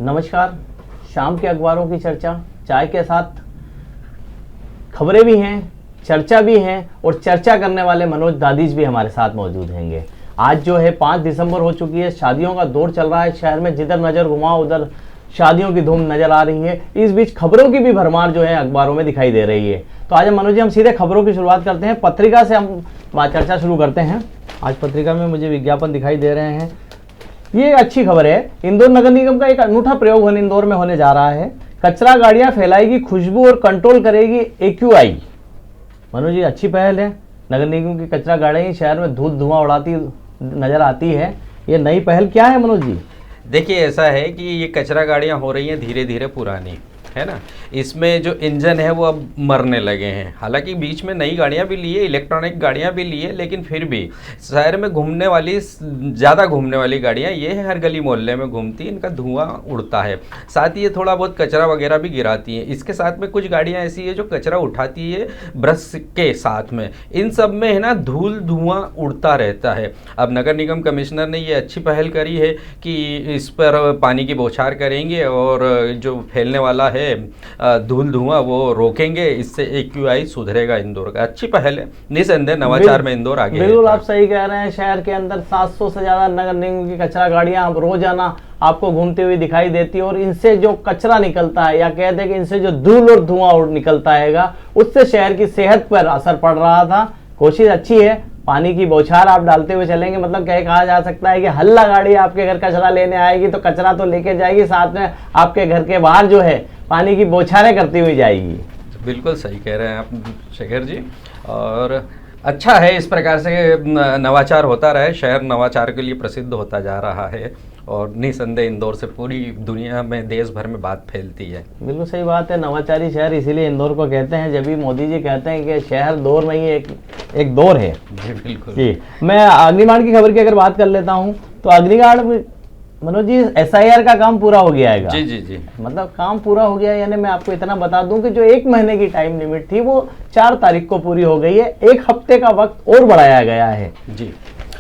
नमस्कार। शाम के अखबारों की चर्चा चाय के साथ, खबरें भी हैं, चर्चा भी हैं और चर्चा करने वाले मनोज दादीज भी हमारे साथ मौजूद होंगे। आज जो है 5 दिसंबर हो चुकी है, शादियों का दौर चल रहा है शहर में, जिधर नज़र घुमाओ उधर शादियों की धूम नजर आ रही है। इस बीच खबरों की भी भरमार जो है अखबारों में दिखाई दे रही है। तो आज मनोज जी हम सीधे खबरों की शुरुआत करते हैं, पत्रिका से हम चर्चा शुरू करते हैं। आज पत्रिका में मुझे विज्ञापन दिखाई दे रहे हैं, ये अच्छी खबर है। इंदौर नगर निगम का एक अनूठा प्रयोग इंदौर में होने जा रहा है। कचरा गाड़ियां फैलाएगी खुशबू और कंट्रोल करेगी AQI। मनोज जी अच्छी पहल है, नगर निगम की कचरा गाड़ियां शहर में धुआं उड़ाती नजर आती है। ये नई पहल क्या है मनोज जी? देखिए ऐसा है कि ये कचरा गाड़ियां हो रही हैं धीरे धीरे पुरानी, है ना। इसमें जो इंजन है वो अब मरने लगे हैं। हालांकि बीच में नई गाड़ियां भी लिए, इलेक्ट्रॉनिक गाड़ियां भी लिए, लेकिन फिर भी शहर में घूमने वाली, ज़्यादा घूमने वाली गाड़ियां ये है, हर गली मोहल्ले में घूमती, इनका धुआं उड़ता है। साथ ही ये थोड़ा बहुत कचरा वगैरह भी गिराती हैं। इसके साथ में कुछ गाड़ियाँ ऐसी है जो कचरा उठाती है ब्रश के साथ में। इन सब में है ना धूल धुआं उड़ता रहता है। अब नगर निगम कमिश्नर ने ये अच्छी पहल करी है कि इस पर पानी की बौछार करेंगे और जो फैलने वाला है धूल धुआं वो रोकेंगे। इससे AQI सुधरेगा इंदौर का। अच्छी पहल है, निसंदेह नवाचार में इंदौर आगे है। बिल्कुल आप सही कह रहे हैं। शहर के अंदर 700 से ज्यादा नगर निगम की कचरा गाड़ियां रोजाना आपको घूमती हुई दिखाई देती है और इनसे जो कचरा निकलता है, या कहते हैं कि इनसे जो धूल और धुआं निकलता है, उससे शहर की सेहत पर असर पड़ रहा था। कोशिश अच्छी है, पानी की बौछार आप डालते हुए चलेंगे, मतलब क्या कहा जा सकता है कि हल्ला गाड़ी आपके घर कचरा लेने आएगी तो कचरा तो लेके जाएगी, साथ में आपके घर के बाहर जो है पानी की बौछारें करती हुई जाएगी। बिल्कुल सही कह रहे हैं आप शेखर जी, और अच्छा है इस प्रकार से नवाचार होता रहे। शहर नवाचार के लिए प्रसिद्ध होता जा रहा है और निसंदेह इंदौर से पूरी दुनिया में, देश भर में बात फैलती है। बिल्कुल सही बात है, नवाचारी शहर इसीलिए इंदौर को कहते हैं। जब भी मोदी जी कहते हैं कि शहर दौर नहीं है, एक दौर है। जी बिल्कुल जी। मैं अग्निकांड की खबर की अगर बात कर लेता हूँ तो अग्निकांड मनोज जी SIR का काम पूरा हो गया है। जी जी जी, मतलब काम पूरा हो गया, यानी मैं आपको इतना बता दूं कि जो 1 महीने की टाइम लिमिट थी वो 4 तारीख को पूरी हो गई है। 1 हफ्ते का वक्त और बढ़ाया गया है जी।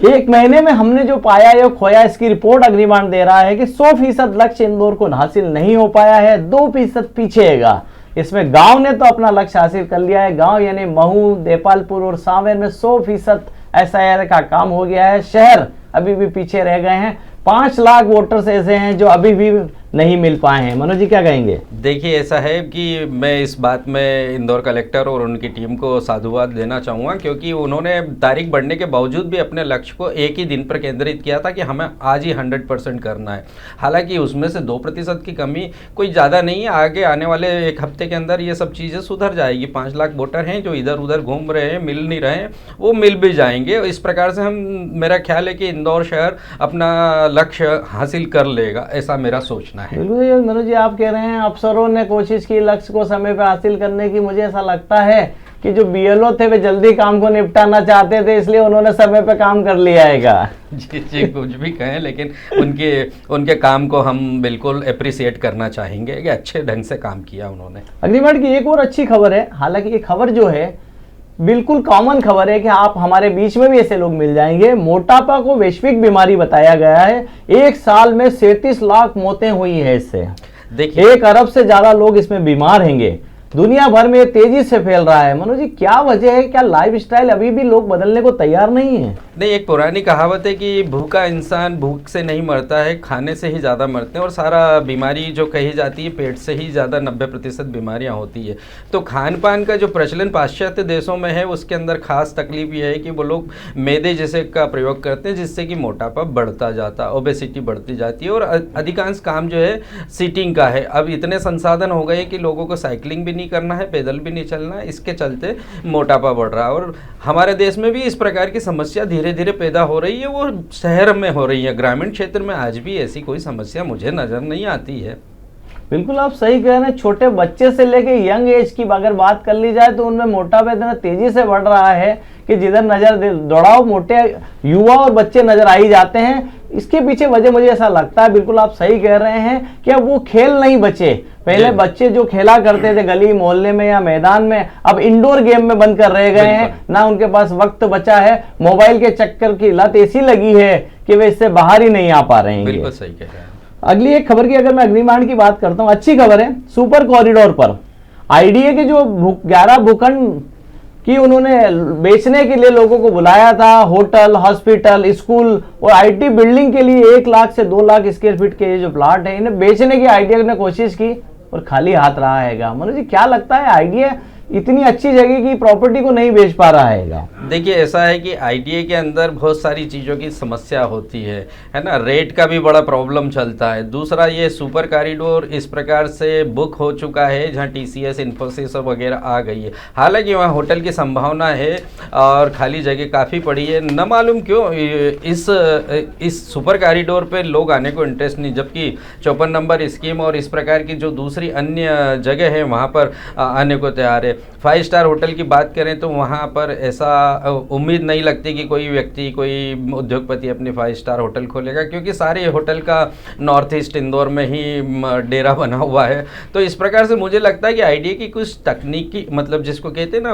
1 महीने में हमने जो पाया या खोया, इसकी रिपोर्ट अग्निकांड दे रहा है कि 100% लक्ष्य इंदौर को हासिल नहीं हो पाया है, 2% पीछे है। इसमें गांव ने तो अपना लक्ष्य हासिल कर लिया है। गांव यानी महू, देपालपुर और सांवेर में 100% SIR का काम हो गया है। शहर अभी भी पीछे रह गए हैं। 5 लाख वोटर्स ऐसे हैं जो अभी भी नहीं मिल पाए हैं। मनोज जी क्या कहेंगे? देखिए ऐसा है कि मैं इस बात में इंदौर कलेक्टर और उनकी टीम को साधुवाद देना चाहूँगा, क्योंकि उन्होंने तारीख बढ़ने के बावजूद भी अपने लक्ष्य को एक ही दिन पर केंद्रित किया था कि हमें आज ही 100% करना है। हालांकि उसमें से 2% की कमी कोई ज़्यादा नहीं है। आगे आने वाले 1 हफ्ते के अंदर ये सब चीज़ें सुधर जाएगी। 5 लाख वोटर हैं जो इधर उधर घूम रहे हैं, मिल नहीं रहे हैं, वो मिल भी जाएंगे। इस प्रकार से मेरा ख्याल है कि इंदौर शहर अपना लक्ष्य हासिल कर लेगा, ऐसा मेरा सोचना है। बिल्कुल मनोज जी आप कह रहे हैं अफसरों ने कोशिश की लक्ष्य को समय पर हासिल करने की। मुझे ऐसा लगता है कि जो BLO थे वे जल्दी काम को निपटाना चाहते थे, इसलिए उन्होंने समय पे काम कर लिया है। जी जी, कुछ भी कहें, लेकिन उनके काम को हम बिल्कुल अप्रिसिएट करना चाहेंगे कि अच्छे ढंग से काम किया उन्होंने। अग्निकांड की एक और अच्छी खबर है, हालांकि ये खबर जो है बिल्कुल कॉमन खबर है कि आप हमारे बीच में भी ऐसे लोग मिल जाएंगे। मोटापा को वैश्विक बीमारी बताया गया है। 1 साल में 37 लाख मौतें हुई है इससे। देखिए 1 अरब से ज्यादा लोग इसमें बीमार होंगे। दुनिया भर में तेजी से फैल रहा है। मनोज जी क्या वजह है? क्या लाइफस्टाइल अभी भी लोग बदलने को तैयार नहीं है? नहीं, एक पुरानी कहावत है कि भूखा इंसान भूख से नहीं मरता है, खाने से ही ज़्यादा मरते हैं। और सारा बीमारी जो कही जाती है पेट से ही ज़्यादा 90% बीमारियां होती है। तो खान पान का जो प्रचलन पाश्चात्य देशों में है उसके अंदर खास तकलीफ यह है कि वो लोग मैदे जैसे का प्रयोग करते हैं, जिससे कि मोटापा बढ़ता जाता, ओबेसिटी बढ़ती जाती है। और अधिकांश काम जो है सीटिंग का है। अब इतने संसाधन हो गए कि लोगों को साइकिलिंग भी नहीं करना है, पैदल भी नहीं चलना है, इसके चलते मोटापा बढ़ रहा है। और हमारे देश में भी इस प्रकार की समस्या धीरे धीरे पैदा हो रही है। वो शहर में हो रही है, ग्रामीण क्षेत्र में आज भी ऐसी कोई समस्या मुझे नजर नहीं आती है। बिल्कुल आप सही कह रहे हैं। छोटे बच्चे से लेके यंग एज की अगर बात कर ली जाए तो उनमें मोटापा इतना तेजी से बढ़ रहा है कि जिधर नजर दौड़ाओ मोटे युवा और बच्चे नजर आ ही जाते हैं। इसके पीछे वजह मुझे ऐसा लगता है, बिल्कुल आप सही कह रहे हैं, कि अब वो खेल नहीं बचे। पहले बच्चे जो खेला करते थे गली मोहल्ले में या मैदान में, अब इंडोर गेम में बंद कर रह गए हैं। ना उनके पास वक्त बचा है। मोबाइल के चक्कर की लत ऐसी लगी है कि वे इससे बाहर ही नहीं आ पा रहे हैं। बिल्कुल सही कह रहे हैं। अगली एक खबर की अगर मैं अग्निमांड की बात करता हूं, अच्छी खबर है। सुपर कॉरिडोर पर आईडीए के जो 11 भूखंड कि उन्होंने बेचने के लिए लोगों को बुलाया था, होटल, हॉस्पिटल, स्कूल और आईटी बिल्डिंग के लिए 1 लाख से 2 लाख स्क्वायर फीट के ये जो प्लाट है, इन्हें बेचने की आईडीए ने कोशिश की और खाली हाथ रहा हैगा। मनोज जी, क्या लगता है आईडीए इतनी अच्छी जगह की प्रॉपर्टी को नहीं बेच पा रहा हैगा? देखिए, ऐसा है कि आईटीए के अंदर बहुत सारी चीज़ों की समस्या होती है ना। रेट का भी बड़ा प्रॉब्लम चलता है। दूसरा, ये सुपर कॉरिडोर इस प्रकार से बुक हो चुका है जहाँ टीसीएस, इन्फोसिस वगैरह आ गई है। हालांकि वहाँ होटल की संभावना है और खाली जगह काफ़ी पड़ी है। न मालूम क्यों इस सुपर कॉरिडोर पे लोग आने को इंटरेस्ट नहीं, जबकि 54 नंबर स्कीम और इस प्रकार की जो दूसरी अन्य जगह है वहाँ पर आने को तैयार है। 5 स्टार होटल की बात करें तो वहाँ पर ऐसा उम्मीद नहीं लगती कि कोई व्यक्ति, कोई उद्योगपति अपनी 5 स्टार होटल खोलेगा, क्योंकि सारे होटल का नॉर्थ ईस्ट इंदौर में ही डेरा बना हुआ है। तो इस प्रकार से मुझे लगता है कि आईडीए की कुछ तकनीकी, मतलब जिसको कहते हैं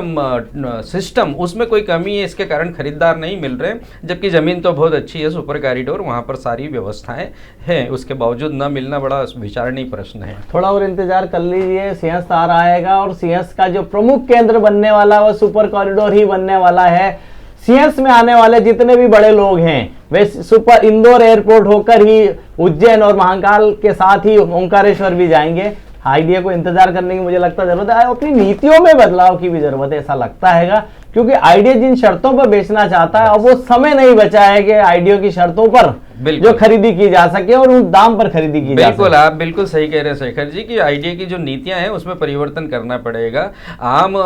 ना सिस्टम, उसमें कोई कमी है, इसके कारण खरीदार नहीं मिल रहे। जबकि ज़मीन तो बहुत अच्छी है, सुपर कॉरिडोर, वहाँ पर सारी व्यवस्थाएँ हैं, उसके बावजूद न मिलना बड़ा विचारणीय प्रश्न है। थोड़ा और इंतजार कर लीजिए, सिंहस्थ आ रहा है और सिंहस्थ का जो प्रमुख केंद्र बनने वाला वो सुपर कॉरिडोर ही बनने वाला है। सिंहस्थ में आने वाले जितने भी बड़े लोग हैं वे सुपर इंदौर एयरपोर्ट होकर ही उज्जैन और महाकाल के साथ ही ओंकारेश्वर भी जाएंगे। आईडीए को इंतजार करने की मुझे लगता है जरूरत है, अपनी नीतियों में बदलाव की भी जरूरत है, ऐसा लगता हैगा। क्योंकि आईडीए जिन शर्तों पर बेचना चाहता है, अब वो समय नहीं बचा है कि आईडीए की शर्तों पर जो खरीदी की जा सके और उस दाम पर खरीदी की जा सके। बिल्कुल, आप बिल्कुल सही कह रहे हैं शेखर जी कि आईडीए की जो नीतियां हैं उसमें परिवर्तन करना पड़ेगा। आम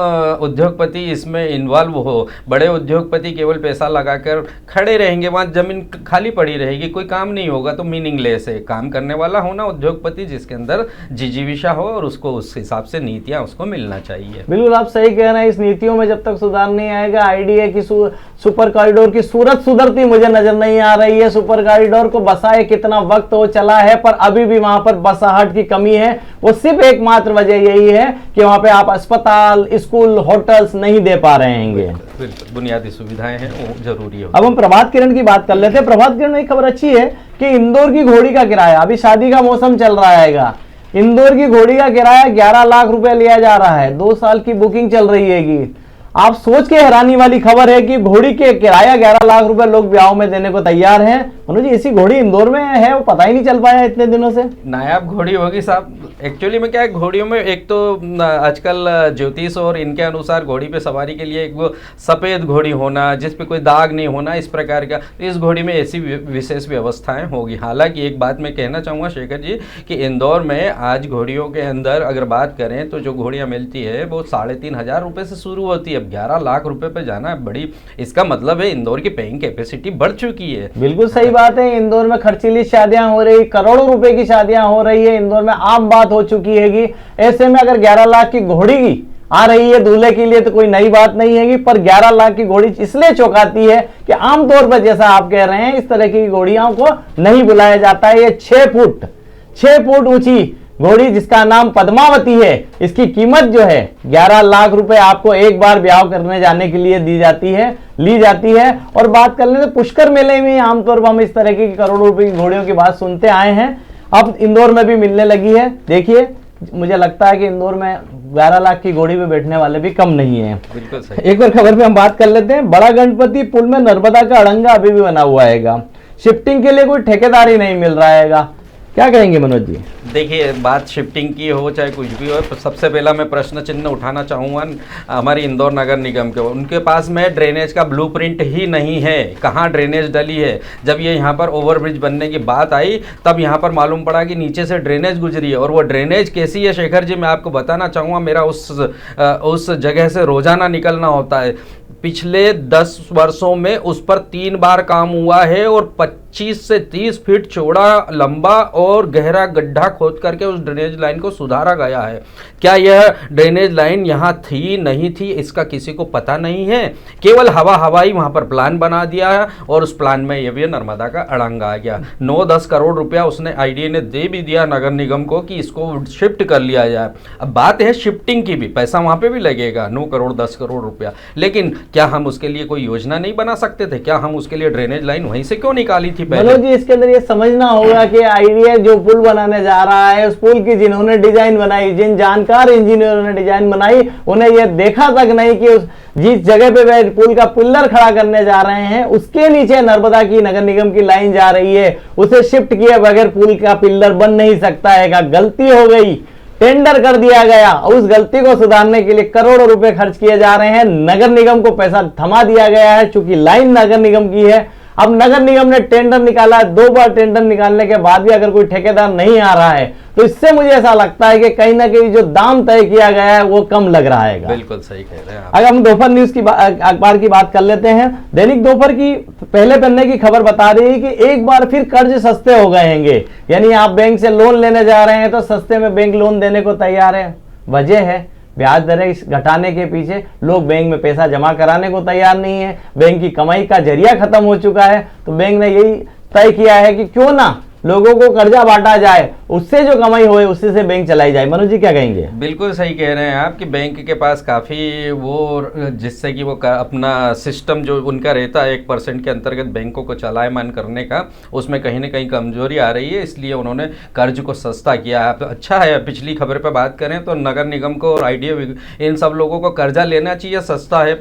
उद्योगपति इसमें इन्वॉल्व हो। बड़े उद्योगपति केवल पैसा लगाकर खड़े रहेंगे, वहाँ जमीन खाली पड़ी रहेगी, कोई काम नहीं होगा, तो मीनिंगलेस है। काम करने वाला होना उद्योगपति जिसके अंदर जिजीविषा हो और उसको उस हिसाब से नीतियां उसको मिलना चाहिए। बिल्कुल आप सही कह रहे हैं। इस नीतियों में जब तक सुधार नहीं आएगा, आईडीए की सुपर कॉरिडोर की सूरत सुधरती मुझे नजर नहीं आ रही है। सुपर कॉरिडोर को बसाए कितना वक्त हो चला है, पर अभी भी वहां पर बसाहट की कमी है। वो सिर्फ एकमात्र वजह यही है कि वहां पे आप अस्पताल, स्कूल, होटल्स नहीं दे पा रहे हैं। बिल्कुल, बुनियादी सुविधाएं हैं वो जरूरी है। अब हम प्रभात किरण की बात कर लेते हैं। प्रभात किरण में एक खबर अच्छी है कि इंदौर की घोड़ी का किराया, अभी शादी का मौसम चल रहा है, इंदौर की घोड़ी का किराया 11 लाख रुपए लिया जा रहा है। 2 साल की बुकिंग चल रही हैगी। आप सोच के हैरानी वाली खबर है कि घोड़ी के किराया 11 लाख रुपए लोग ब्याह में देने को तैयार हैं। मनोज जी, ऐसी घोड़ी इंदौर में है, वो पता ही नहीं चल पाया इतने दिनों से। नायाब घोड़ी होगी साहब। एक्चुअली में क्या है, घोड़ियों में एक तो आजकल ज्योतिष और इनके अनुसार घोड़ी पे सवारी के लिए एक वो सफ़ेद घोड़ी होना, जिस पे कोई दाग नहीं होना, इस प्रकार का, तो इस घोड़ी में ऐसी विशेष व्यवस्थाएं होगी। हालांकि एक बात मैं कहना चाहूँगा शेखर जी कि इंदौर में आज घोड़ियों के अंदर अगर बात करें तो जो घोड़ियाँ मिलती है वो 3,500 रुपये से शुरू होती है। 11 लाख रुपए पे जाना बड़ी, इसका मतलब है इंदौर की पेइंग कैपेसिटी बढ़ चुकी है। बिल्कुल सही बात है। इंदौर में खर्चीली शादियां हो रही, करोड़ों रुपए की शादियां हो रही है, इंदौर में आम बात हो चुकी हैगी। ऐसे में अगर 11 लाख की घोड़ी आ रही है दूल्हे के लिए तो कोई नई बात नहीं हैगी, पर 11 लाख की घोड़ी इसलिए चौंकाती है कि आमतौर पर जैसा आप कह रहे हैं इस तरह की घोड़ियों को नहीं बुलाया जाता है। ये 6 फुट ऊंची घोड़ी जिसका नाम पद्मावती है, इसकी कीमत जो है 11 लाख रुपए आपको एक बार ब्याह करने जाने के लिए ली जाती है। और बात कर लेते पुष्कर मेले में आमतौर पर हम इस तरह की करोड़ों रुपए की घोड़ियों की बात सुनते आए हैं, अब इंदौर में भी मिलने लगी है। देखिए, मुझे लगता है कि इंदौर में 11 लाख की घोड़ी पे बैठने वाले भी कम नहीं है। बिल्कुल सही। एक और खबर पे हम बात कर लेते हैं। बड़ा गणपति पुल में नर्मदा का अड़ंगा अभी भी बना हुआ है, शिफ्टिंग के लिए कोई ठेकेदार ही नहीं मिल रहा है। क्या कहेंगे मनोज जी? देखिए, बात शिफ्टिंग की हो चाहे कुछ भी हो, सबसे पहला मैं प्रश्न चिन्ह उठाना चाहूँगा हमारी इंदौर नगर निगम के। उनके पास में ड्रेनेज का ब्लूप्रिंट ही नहीं है, कहाँ ड्रेनेज डली है। जब ये यहाँ पर ओवरब्रिज बनने की बात आई तब यहाँ पर मालूम पड़ा कि नीचे से ड्रेनेज गुजरी है, और वो ड्रेनेज कैसी है शेखर जी मैं आपको बताना चाहूँगा। मेरा उस जगह से रोजाना निकलना होता है। पिछले 10 वर्षों में उस पर 3 बार काम हुआ है और 25 से 30 फीट चौड़ा, लंबा और गहरा गड्ढा खोद करके उस ड्रेनेज लाइन को सुधारा गया है। क्या यह ड्रेनेज लाइन यहाँ थी नहीं थी इसका किसी को पता नहीं है। केवल हवाई वहाँ पर प्लान बना दिया है और उस प्लान में ये भी नर्मदा का अड़ंगा आ गया। 9-10 करोड़ रुपया उसने आईडीए ने दे भी दिया नगर निगम को कि इसको शिफ्ट कर लिया जाए। अब बात है शिफ्टिंग की भी, पैसा वहाँ पे भी लगेगा 9 करोड़ 10 करोड़ रुपया, लेकिन क्या हम उसके लिए कोई योजना नहीं बना सकते थे? क्या हम उसके लिए ड्रेनेज लाइन वहीं से क्यों निकाली थी मनोज पहले। जी, इसके अंदर ये समझना होगा कि आईडिया जो पुल बनाने जा रहा है, उस पुल की जिन्होंने डिजाइन बनाई, जिन जानकार इंजीनियरों ने डिजाइन बनाई, उन्हें यह देखा तक नहीं कि उस जिस जगह पे वह पुल का पिल्लर खड़ा करने जा रहे हैं उसके नीचे नर्मदा की नगर निगम की लाइन जा रही है, उसे शिफ्ट किए बगैर पुल का पिल्लर बन नहीं सकता है। गलती हो गई, टेंडर कर दिया गया, उस गलती को सुधारने के लिए करोड़ों रुपए खर्च किए जा रहे हैं, नगर निगम को पैसा थमा दिया गया है चूंकि लाइन नगर निगम की है। अब नगर निगम ने टेंडर निकाला, 2 बार टेंडर निकालने के बाद भी अगर कोई ठेकेदार नहीं आ रहा है तो इससे मुझे ऐसा लगता है कि कहीं ना कहीं जो दाम तय किया गया है वो कम लग रहा है। बिल्कुल सही कह रहे हैं आप। अगर हम दोपहर न्यूज की अखबार की बात कर लेते हैं, दैनिक दोपहर की पहले पन्ने की खबर बता रही है कि एक बार फिर कर्ज सस्ते हो गए हैं। यानी आप बैंक से लोन लेने जा रहे हैं तो सस्ते में बैंक लोन देने को तैयार है। वजह है ब्याज दरें घटाने के पीछे लोग बैंक में पैसा जमा कराने को तैयार नहीं है। बैंक की कमाई का जरिया खत्म हो चुका है, तो बैंक ने यही तय किया है कि क्यों ना लोगों को कर्जा बांटा जाए, उससे जो कमाई होए उससे से बैंक चलाई जाए। मनोज जी क्या कहेंगे? बिल्कुल सही कह रहे हैं आप कि बैंक के पास काफ़ी वो जिससे कि वो अपना सिस्टम जो उनका रहता है 1% के अंतर्गत बैंकों को चलायमान करने का, उसमें कहीं ना कहीं कमजोरी आ रही है, इसलिए उन्होंने कर्ज को सस्ता किया है। तो अच्छा है, पिछली खबर पे बात करें तो नगर निगम को और आईडीए इन सब लोगों को कर्जा लेना चाहिए, सस्ता है।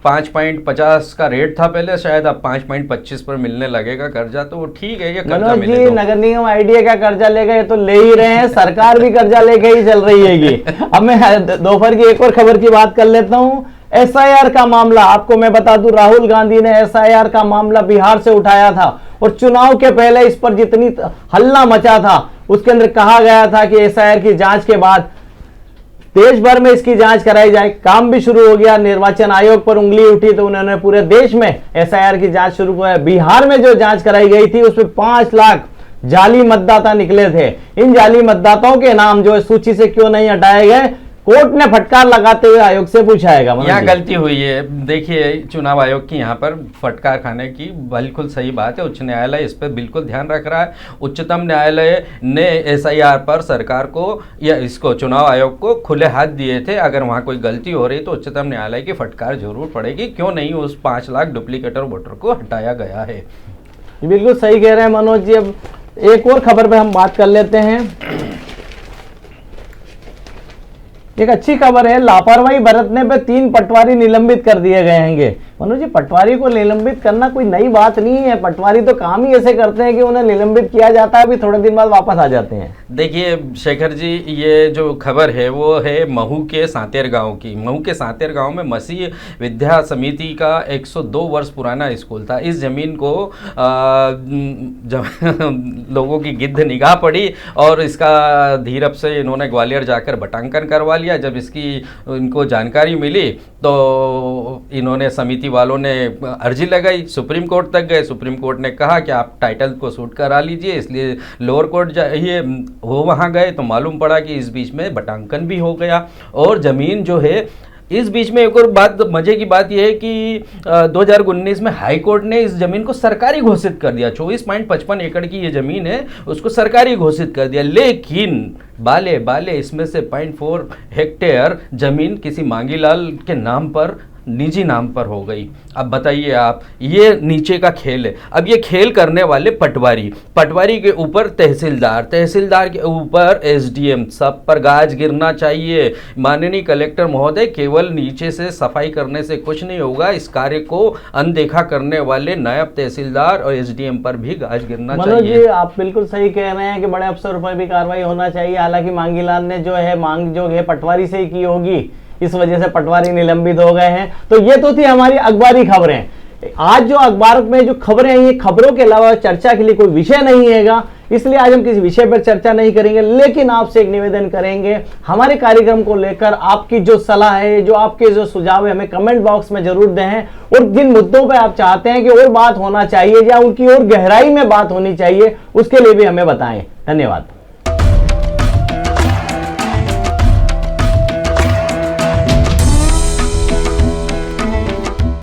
5.50 का रेट था पहले, शायद अब 5.25 पर मिलने लगेगा कर्जा, तो वो ठीक है, ये कर्जा मिले तो। नगर निगम आईडिया का कर्जा लेगा, ये तो ले ही रहे हैं, सरकार भी कर्जा लेके ही चल रही है। अब मैं दोपहर की एक और खबर की बात कर लेता हूं। एसआईआर का मामला, आपको मैं बता दूं, राहुल गांधी ने एसआईआर का मामला बिहार से उठाया था और चुनाव के पहले इस पर जितनी हल्ला मचा था उसके अंदर कहा गया था कि एसआईआर की जांच के बाद देश भर में इसकी जांच कराई जाए। काम भी शुरू हो गया, निर्वाचन आयोग पर उंगली उठी तो उन्होंने पूरे देश में एसआईआर की जांच शुरू किया। बिहार में जो जांच कराई गई थी उसमें 5 लाख जाली मतदाता निकले थे। इन जाली मतदाताओं के नाम जो सूची से क्यों नहीं हटाए गए, कोर्ट ने फटकार लगाते हुए आयोग से पूछा है। यहाँ गलती हुई है, देखिए चुनाव आयोग की यहाँ पर फटकार खाने की बिल्कुल सही बात है। उच्च न्यायालय इस पर बिल्कुल ध्यान रख रहा है। उच्चतम न्यायालय ने एसआईआर पर सरकार को या इसको चुनाव आयोग को खुले हाथ दिए थे, अगर वहाँ कोई गलती हो रही तो उच्चतम न्यायालय की फटकार जरूर पड़ेगी। क्यों नहीं उस 5 लाख डुप्लीकेटर वोटर को हटाया गया है। बिल्कुल सही कह रहे हैं मनोज जी। अब एक और खबर पे हम बात कर लेते हैं। एक अच्छी खबर है, लापरवाही बरतने पे 3 पटवारी निलंबित कर दिए गए हैं। मनोज जी, पटवारी को निलंबित करना कोई नई बात नहीं है। पटवारी तो काम ही ऐसे करते हैं कि उन्हें निलंबित किया जाता है, अभी थोड़े दिन बाद वापस आ जाते हैं। देखिए शेखर जी, ये जो खबर है वो है महू के सांतेर गांव की। महू के सांतेर गांव में मसीह विद्या समिति का 102 वर्ष पुराना स्कूल था। इस जमीन को जब लोगों की गिद्ध निगाह पड़ी और इसका धीरज से इन्होंने ग्वालियर जाकर बटांकन करवा लिया। जब इसकी इनको जानकारी मिली तो इन्होंने समिति वालों ने अर्जी लगाई, सुप्रीम कोर्ट तक गए। सुप्रीम कोर्ट ने कहा कि आप टाइटल को सूट करा लीजिए, इसलिए लोअर कोर्ट जाइए। वो वहाँ गए तो मालूम पड़ा कि इस बीच में बटांकन भी हो गया और ज़मीन जो है इस बीच में एक और बात, मजे की बात यह है कि 2019 में हाई कोर्ट ने इस जमीन को सरकारी घोषित कर दिया। 24.55 एकड़ की ये जमीन है, उसको सरकारी घोषित कर दिया। लेकिन बाले इसमें से 0.4 हेक्टेयर जमीन किसी मांगीलाल के नाम पर, निजी नाम पर हो गई। अब बताइए आप, ये नीचे का खेल है। अब ये खेल करने वाले पटवारी के ऊपर तहसीलदार के ऊपर एसडीएम, सब पर गाज गिरना चाहिए। माननीय कलेक्टर महोदय, केवल नीचे से सफाई करने से कुछ नहीं होगा, इस कार्य को अनदेखा करने वाले नायब तहसीलदार और एसडीएम पर भी गाज गिरना चाहिए। मनोज जी, आप बिल्कुल सही कह रहे हैं कि बड़े अफसरों पर भी कार्रवाई होना चाहिए। हालांकि मांगीलाल ने जो है मांग जो है पटवारी से ही की होगी, इस वजह से पटवारी निलंबित हो गए हैं। तो ये तो थी हमारी अखबारी खबरें। आज जो अखबार में जो खबरें हैं, ये खबरों के अलावा चर्चा के लिए कोई विषय नहीं हैगा, इसलिए आज हम किसी विषय पर चर्चा नहीं करेंगे। लेकिन आपसे एक निवेदन करेंगे, हमारे कार्यक्रम को लेकर आपकी जो सलाह है, जो आपके जो सुझाव है, हमें कमेंट बॉक्स में जरूर दें। और जिन मुद्दों पर आप चाहते हैं कि और बात होना चाहिए या उनकी और गहराई में बात होनी चाहिए, उसके लिए भी हमें बताएं। धन्यवाद।